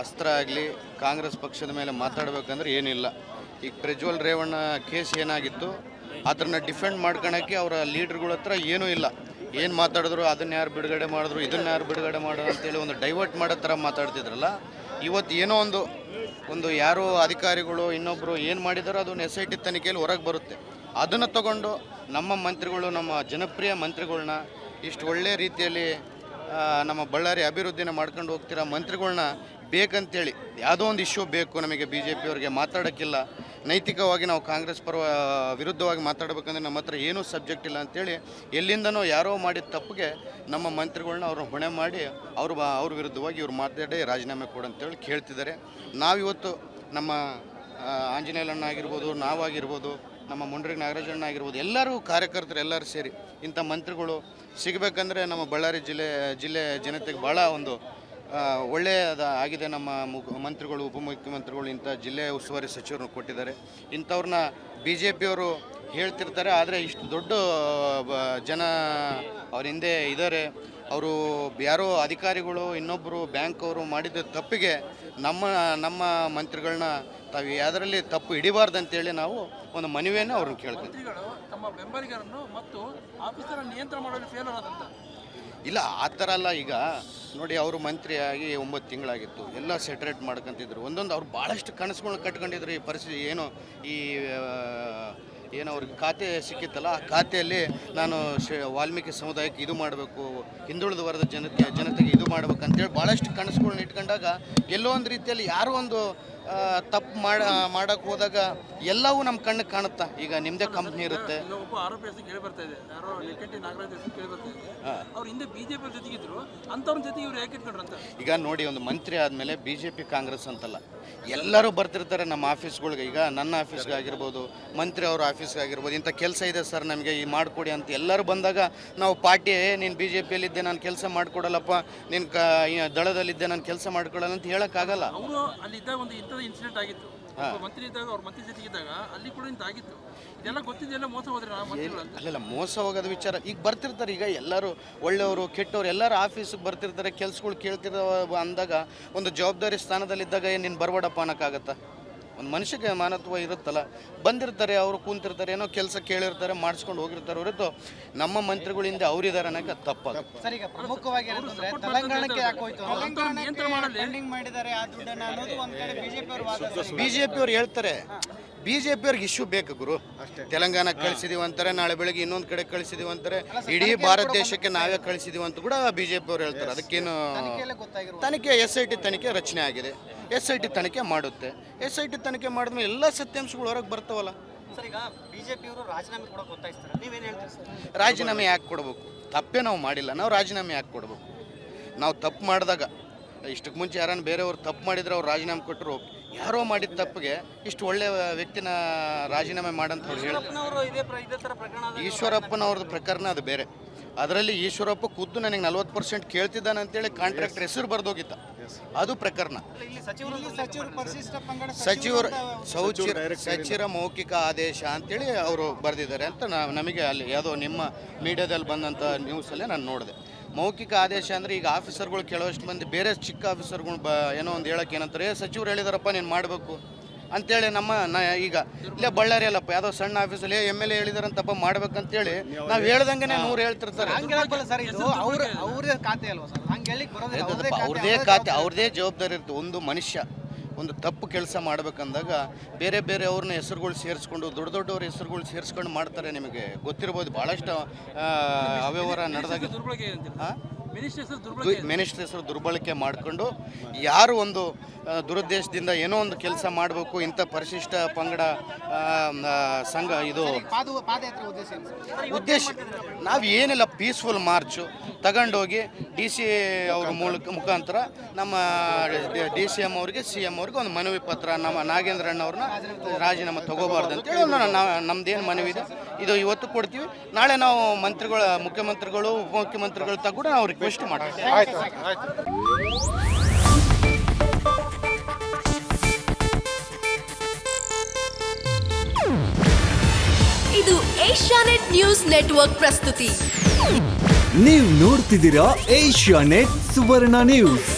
ಅಸ್ತ್ರ ಆಗಲಿ ಕಾಂಗ್ರೆಸ್ ಪಕ್ಷದ ಮೇಲೆ ಮಾತಾಡಬೇಕಂದ್ರೆ ಏನಿಲ್ಲ. ಈಗ ಪ್ರಜ್ವಲ್ ರೇವಣ್ಣ ಕೇಸ್ ಏನಾಗಿತ್ತು ಅದನ್ನು ಡಿಫೆಂಡ್ ಮಾಡ್ಕೊಳಕ್ಕೆ ಅವರ ಲೀಡ್ರ್ಗಳ ಹತ್ರ ಏನೂ ಇಲ್ಲ. ಏನು ಮಾತಾಡಿದ್ರು ಅದನ್ನು ಯಾರು ಬಿಡುಗಡೆ ಮಾಡಿದ್ರು ಇದನ್ನು ಯಾರು ಬಿಡುಗಡೆ ಮಾಡೋದು ಅಂತೇಳಿ ಒಂದು ಡೈವರ್ಟ್ ಮಾಡೋ ಥರ ಮಾತಾಡ್ತಿದ್ರಲ್ಲ. ಇವತ್ತು ಏನೋ ಒಂದು ಯಾರೋ ಅಧಿಕಾರಿಗಳು ಇನ್ನೊಬ್ಬರು ಏನು ಮಾಡಿದಾರೋ ಅದು SIT ತನಿಖೆಯಲ್ಲಿ ಹೊರಗೆ ಬರುತ್ತೆ. ಅದನ್ನು ತಗೊಂಡು ನಮ್ಮ ಮಂತ್ರಿಗಳು, ನಮ್ಮ ಜನಪ್ರಿಯ ಮಂತ್ರಿಗಳನ್ನ ಇಷ್ಟು ಒಳ್ಳೆ ರೀತಿಯಲ್ಲಿ ನಮ್ಮ ಬಳ್ಳಾರಿ ಅಭಿವೃದ್ಧಿನ ಮಾಡ್ಕೊಂಡು ಹೋಗ್ತಿರೋ ಮಂತ್ರಿಗಳನ್ನ ಬೇಕಂತೇಳಿ ಯಾವುದೋ ಒಂದು ಇಶ್ಯೂ ಬೇಕು ನಮಗೆ BJP ಅವರಿಗೆ ಮಾತಾಡೋಕ್ಕಿಲ್ಲ. ನೈತಿಕವಾಗಿ ನಾವು ಕಾಂಗ್ರೆಸ್ ವಿರುದ್ಧವಾಗಿ ಮಾತಾಡಬೇಕಂದ್ರೆ ನಮ್ಮ ಹತ್ರ ಏನೂ ಸಬ್ಜೆಕ್ಟ್ ಇಲ್ಲ ಅಂತೇಳಿ ಎಲ್ಲಿಂದನೋ ಯಾರೋ ಮಾಡಿದ ತಪ್ಪಿಗೆ ನಮ್ಮ ಮಂತ್ರಿಗಳನ್ನ ಅವ್ರನ್ನ ಹೊಣೆ ಮಾಡಿ ಅವ್ರ ವಿರುದ್ಧವಾಗಿ ಇವ್ರು ಮಾತಾಡಿ ರಾಜೀನಾಮೆ ಕೊಡು ಅಂತೇಳಿ ಕೇಳ್ತಿದ್ದಾರೆ. ನಾವಿವತ್ತು ನಮ್ಮ ಆಂಜನೇಯಣ್ಣ ಆಗಿರ್ಬೋದು, ನಾವಾಗಿರ್ಬೋದು, ನಮ್ಮ ಮುಂಡ್ರಿಗೆ ನಾಗರಾಜಣ್ಣ ಆಗಿರ್ಬೋದು, ಎಲ್ಲರೂ ಕಾರ್ಯಕರ್ತರು ಎಲ್ಲರೂ ಸೇರಿ ಇಂಥ ಮಂತ್ರಿಗಳು ಸಿಗಬೇಕಂದ್ರೆ ನಮ್ಮ ಬಳ್ಳಾರಿ ಜಿಲ್ಲೆ ಜನತೆಗೆ ಭಾಳ ಒಂದು ಒಳ್ಳೆಯದ ಆಗಿದೆ. ನಮ್ಮ ಮಂತ್ರಿಗಳು, ಉಪಮುಖ್ಯಮಂತ್ರಿಗಳು ಇಂಥ ಜಿಲ್ಲೆ ಉಸ್ತುವಾರಿ ಸಚಿವರನ್ನು ಕೊಟ್ಟಿದ್ದಾರೆ. ಇಂಥವ್ರನ್ನ BJP ಅವರು ಹೇಳ್ತಿರ್ತಾರೆ, ಆದರೆ ಇಷ್ಟು ದೊಡ್ಡ ಜನ ಅವ್ರ ಹಿಂದೆ ಇದ್ದಾರೆ. ಅವರು ಯಾರೋ ಅಧಿಕಾರಿಗಳು ಇನ್ನೊಬ್ಬರು ಬ್ಯಾಂಕ್ ಅವರು ಮಾಡಿದ ತಪ್ಪಿಗೆ ನಮ್ಮ ಮಂತ್ರಿಗಳನ್ನ ತಾವು ಯಾವುದರಲ್ಲಿ ತಪ್ಪು ಹಿಡಿಬಾರ್ದಂತೇಳಿ ನಾವು ಒಂದು ಮನವಿಯನ್ನು ಅವ್ರನ್ನ ಕೇಳ್ತೀವಿ. ತಮ್ಮ ಬೆಂಬಲಿಗರನ್ನು ಮತ್ತು ಆಫೀಸರ್ ನಿಯಂತ್ರಣ ಮಾಡಲು ಫೇಲ್ ಆದಂತ ಇಲ್ಲ, ಆ ಥರ ಅಲ್ಲ. ಈಗ ನೋಡಿ, ಅವರು ಮಂತ್ರಿಯಾಗಿ 9 ತಿಂಗಳಾಗಿತ್ತು, ಎಲ್ಲ ಸೆಟ್ರೇಟ್ ಮಾಡ್ಕೊತಿದ್ರು. ಒಂದೊಂದು ಅವ್ರು ಭಾಳಷ್ಟು ಕನಸುಗಳನ್ನ ಕಟ್ಕೊಂಡಿದ್ರು. ಈ ಪರಿಸ್ಥಿತಿ ಏನು ಅವ್ರಿಗೆ ಖಾತೆ ಸಿಕ್ಕಿತ್ತಲ್ಲ, ಆ ಖಾತೆಯಲ್ಲಿ ನಾನು ವಾಲ್ಮೀಕಿ ಸಮುದಾಯಕ್ಕೆ ಇದು ಮಾಡಬೇಕು, ಹಿಂದುಳಿದ ವರ್ಗದ ಜನತೆಗೆ ಇದು ಮಾಡ್ಬೇಕಂತೇಳಿ ಭಾಳಷ್ಟು ಕನಸುಗಳನ್ನ ಇಟ್ಕೊಂಡಾಗ ಎಲ್ಲೋ ಒಂದು ರೀತಿಯಲ್ಲಿ ಯಾರೋ ಒಂದು ತಪ್ಪು ಮಾಡೋಕ್ಕೆ ಹೋದಾಗ ಎಲ್ಲವೂ ನಮ್ಮ ಕಣ್ಣಿಗೆ ಕಾಣುತ್ತಾ. ಈಗ ನಿಮ್ಮದೇ ಕಂಪ್ನಿ ಇರುತ್ತೆ. ಒಬ್ಬ ಆರೋಪಿ ಹೆಸರು ಕೇಳಿ ಬರ್ತಾ ಇದೆ, ಯಾರೋ ಲೆಕ್ಕಟ್ಟಿ ನಾಗರಾಜ್ ಹೆಸರು ಕೇಳಿ ಬರ್ತಾ ಇದೆ. ಅವ್ರು ಹಿಂದೆ BJP ಜೊತೆಗಿದ್ರು, ಅಂಥವ್ರ ಜೊತೆಗೆ ಇವ್ರು ಯಾಕೆ ಇಟ್ಕೊಂಡ್ರಂತ. ಈಗ ನೋಡಿ, ಒಂದು ಮಂತ್ರಿ ಆದಮೇಲೆ BJP ಕಾಂಗ್ರೆಸ್ ಅಂತಲ್ಲ, ಎಲ್ಲರೂ ಬರ್ತಿರ್ತಾರೆ ನಮ್ಮ ಆಫೀಸ್ಗಳಿಗೆ. ಈಗ ನನ್ನ ಆಫೀಸ್ಗಾಗಿರ್ಬೋದು, ಮಂತ್ರಿ ಅವ್ರ ಆಫೀಸ್ಗಾಗಿರ್ಬೋದು, ಇಂಥ ಕೆಲಸ ಇದೆ ಸರ್ ನಮಗೆ ಈ ಮಾಡಿಕೊಡಿ ಅಂತ ಎಲ್ಲರೂ ಬಂದಾಗ ನಾವು ಪಾರ್ಟಿ ನೀನು BJPಯಲ್ಲಿದ್ದೆ ನಾನು ಕೆಲಸ ಮಾಡಿಕೊಡಲ್ಲಪ್ಪ, ನೀನು ದಳದಲ್ಲಿದ್ದೆ ನಾನು ಕೆಲಸ ಮಾಡ್ಕೊಡಲ್ಲ ಅಂತ ಹೇಳೋಕ್ಕಾಗಲ್ಲ. ಅವರು ಅಲ್ಲಿದ್ದಾಗ ಒಂದು ಇಂಥದ್ದು ಇನ್ಸಿಡೆಂಟ್ ಆಗಿತ್ತು, ಮಂತ್ರಿ ಇದ್ದಾಗ ಅವ್ರ ಮಂತ್ರಿ ಜೊತೆಗಿದ್ದಾಗ ಅಲ್ಲಿ ಕೂಡ ಇಂಥ ಆಗಿತ್ತು. ಇದೆಲ್ಲ ಗೊತ್ತಿದ್ದೆಲ್ಲ ಮೋಸ ಹೋದ್ರೆ ಅಲ್ಲೆಲ್ಲ ಮೋಸ ಹೋಗೋದು ವಿಚಾರ. ಈಗ ಬರ್ತಿರ್ತಾರೆ, ಈಗ ಎಲ್ಲರೂ ಒಳ್ಳೆಯವರು ಕೆಟ್ಟವರು ಎಲ್ಲರೂ ಆಫೀಸಿಗೆ ಬರ್ತಿರ್ತಾರೆ, ಕೆಲಸಗಳು ಕೇಳ್ತಿರೋ ಅಂದಾಗ ಒಂದು ಜವಾಬ್ದಾರಿ ಸ್ಥಾನದಲ್ಲಿದ್ದಾಗ ನೀನು ಬರಬೇಡಪ್ಪ ಅನ್ನೋಕ್ಕಾಗತ್ತಾ? ಒಂದು ಮನುಷ್ಯಗೆ ಮಾನತ್ವ ಇರುತ್ತಲ್ಲ. ಬಂದಿರ್ತಾರೆ, ಅವರು ಕೂತಿರ್ತಾರೆ, ಏನೋ ಕೆಲಸ ಕೇಳಿರ್ತಾರೆ, ಮಾಡಿಸ್ಕೊಂಡು ಹೋಗಿರ್ತಾರೆ. ಹೊರತು ನಮ್ಮ ಮಂತ್ರಿಗಳಿಂದ ಅವರಿದ್ದಾರೆ ಅನ್ನೋಕ್ಕೆ ತಪ್ಪಾಗುತ್ತೆ. ಸರ್, ಈಗ ಪ್ರಮುಖವಾಗಿ ತೆಲಂಗಾಣಕ್ಕೆ ಯಾಕೆ ಹೋಯ್ತು, ಮಾಡಿದ್ದಾರೆ ಆ ದುಡ್ಡನ್ನ ಅನ್ನೋದು ಒಂದು ಕಡೆ BJP ಅವ್ರು ಹೇಳ್ತಾರೆ. BJP ಅವ್ರಿಗೆ ಇಶ್ಯೂ ಬೇಕು ಗುರು. ತೆಲಂಗಾಣ ಕಳಿಸಿದೀವಿ ಅಂತಾರೆ, ನಾಳೆ ಬೆಳಗ್ಗೆ ಇನ್ನೊಂದು ಕಡೆ ಕಳಿಸಿದೀವಿ ಅಂತಾರೆ, ಇಡೀ ಭಾರತ ದೇಶಕ್ಕೆ ನಾವೇ ಕಳಿಸಿದೀವಿ ಅಂತ ಕೂಡ BJP ಅವ್ರು ಹೇಳ್ತಾರೆ. ಅದಕ್ಕೇನು ತನಿಖೆ SIT ತನಿಖೆ ರಚನೆ ಆಗಿದೆ, SIT ತನಿಖೆ ಮಾಡುತ್ತೆ. SIT ತನಿಖೆ ಮಾಡಿದ್ಮೇಲೆ ಎಲ್ಲ ಸತ್ಯಾಂಶಗಳು ಹೊರಗೆ ಬರ್ತಾವಲ್ಲ. ಸರ್, ಈಗ BJP ಅವರು ರಾಜೀನಾಮೆ ಕೊಡೋಕೆ ಒತ್ತಾಯಿಸ್ತಾರೆ, ನೀವೇನು ಹೇಳ್ತೀರಿ ಸರ್? ರಾಜೀನಾಮೆ ಯಾಕೆ ಕೊಡಬೇಕು? ತಪ್ಪೇ ನಾವು ಮಾಡಿಲ್ಲ, ನಾವು ರಾಜೀನಾಮೆ ಯಾಕೆ ಕೊಡಬೇಕು? ನಾವು ತಪ್ಪು ಮಾಡಿದಾಗ ಇಷ್ಟಕ್ಕೆ ಮುಂಚೆ ಯಾರನ್ನು ಬೇರೆಯವ್ರು ತಪ್ಪು ಮಾಡಿದ್ರೆ ಅವ್ರು ರಾಜೀನಾಮೆ ಕೊಟ್ಟರು. ಯಾರೋ ಮಾಡಿದ ತಪ್ಪಿಗೆ ಇಷ್ಟು ಒಳ್ಳೆಯ ವ್ಯಕ್ತಿನ ರಾಜೀನಾಮೆ ಮಾಡಂತ ಹೇಳ್ತಾರೆ. ಈಶ್ವರಪ್ಪನವ್ರದ್ದು ಪ್ರಕರಣ ಅದು ಬೇರೆ. ಅದರಲ್ಲಿ ಈಶ್ವರಪ್ಪ ಖುದ್ದು ನನಗೆ 40% ಕೇಳ್ತಿದ್ದಾನೆ ಅಂತೇಳಿ ಕಾಂಟ್ರಾಕ್ಟರ್ ಹೆಸರು ಬರೆದೋಗಿತ್ತ, ಅದು ಪ್ರಕರಣ. ಸಚಿವರ ಮೌಖಿಕ ಆದೇಶ ಅಂತೇಳಿ ಅವರು ಬರೆದಿದ್ದಾರೆ ಅಂತ ನಮಗೆ ಅಲ್ಲಿ ಯಾವುದೋ ನಿಮ್ಮ ಮೀಡಿಯಾದಲ್ಲಿ ಬಂದಂಥ ನ್ಯೂಸಲ್ಲೇ ನಾನು ನೋಡಿದೆ. ಮೌಖಿಕ ಆದೇಶ ಅಂದರೆ ಈಗ ಆಫೀಸರ್ಗಳು ಕೆಲವಷ್ಟು ಮಂದಿ ಬೇರೆ ಚಿಕ್ಕ ಆಫೀಸರ್ಗಳು ಏನೋ ಒಂದು ಹೇಳೋಕೆ ಏನಂತಾರೆ, ಸಚಿವರು ಹೇಳಿದಾರಪ್ಪ ನೀನು ಮಾಡಬೇಕು ಅಂತೇಳಿ ಈಗ ಇಲ್ಲೇ ಬಳ್ಳಾರಿ ಅಲ್ಲಪ್ಪ ಯಾವುದೋ ಸಣ್ಣ ಆಫೀಸಲ್ಲಿ MLA ಹೇಳಿದಾರಂತಪ್ಪ ಮಾಡ್ಬೇಕಂತೇಳಿ ನಾವು ಹೇಳ್ದಂಗೆ 100 ಹೇಳ್ತಿರ್ತಾರೆ. ಅವ್ರದೇ ಖಾತೆ, ಅವ್ರದೇ ಜವಾಬ್ದಾರಿ ಇರುತ್ತೆ. ಒಂದು ಮನುಷ್ಯ ಒಂದು ತಪ್ಪು ಕೆಲಸ ಮಾಡ್ಬೇಕಂದಾಗ ಬೇರೆ ಅವ್ರನ್ನ ಹೆಸರುಗಳು ಸೇರಿಸ್ಕೊಂಡು ದೊಡ್ಡವ್ರ ಹೆಸರುಗಳು ಸೇರಿಸ್ಕೊಂಡು ಮಾಡ್ತಾರೆ. ನಿಮಗೆ ಗೊತ್ತಿರ್ಬೋದು, ಭಾಳಷ್ಟು ಅವ್ಯವಹಾರ ನಡೆದಾಗ ಮಿನಿಸ್ಟರ್ ಹೆಸರು ದುರ್ಬಳಕೆ ಮಾಡಿಕೊಂಡು ಯಾರು ಒಂದು ದುರುದ್ದೇಶದಿಂದ ಏನೋ ಒಂದು ಕೆಲಸ ಮಾಡಬೇಕು, ಇಂಥ ಪರಿಶಿಷ್ಟ ಪಂಗಡ ಸಂಘ ಇದು ಉದ್ದೇಶ ನಾವು ಏನಿಲ್ಲ, ಪೀಸ್ಫುಲ್ ಮಾರ್ಚು ತಗೊಂಡೋಗಿ DC ಅವ್ರ ಮುಖಾಂತರ ನಮ್ಮ DCM ಅವ್ರಿಗೆ CM ಅವ್ರಿಗೆ ಒಂದು ಮನವಿ ಪತ್ರ, ನಮ್ಮ ನಾಗೇಂದ್ರಣ್ಣವ್ರನ್ನ ರಾಜೀನಾಮೆ ತಗೋಬಾರ್ದು ಅಂತೇಳಿ ನಮ್ದೇನು ಮನವಿ ಇದೆ ಇದು ಇವತ್ತು ಕೊಡ್ತೀವಿ. ನಾಳೆ ನಾವು ಮುಖ್ಯಮಂತ್ರಿಗಳು ಉಪಮುಖ್ಯಮಂತ್ರಿಗಳು ಕೂಡ ನಾವು ರಿಕ್ವೆಸ್ಟ್ ಮಾಡ್ತೀವಿ. ಇದು ಏಷ್ಯಾನೆಟ್ ನ್ಯೂಸ್ ನೆಟ್ವರ್ಕ್ ಪ್ರಸ್ತುತಿ. ನೀವು ನೋಡ್ತಿದ್ದೀರಾ ಏಷ್ಯಾನೆಟ್ ಸುವರ್ಣ ನ್ಯೂಸ್.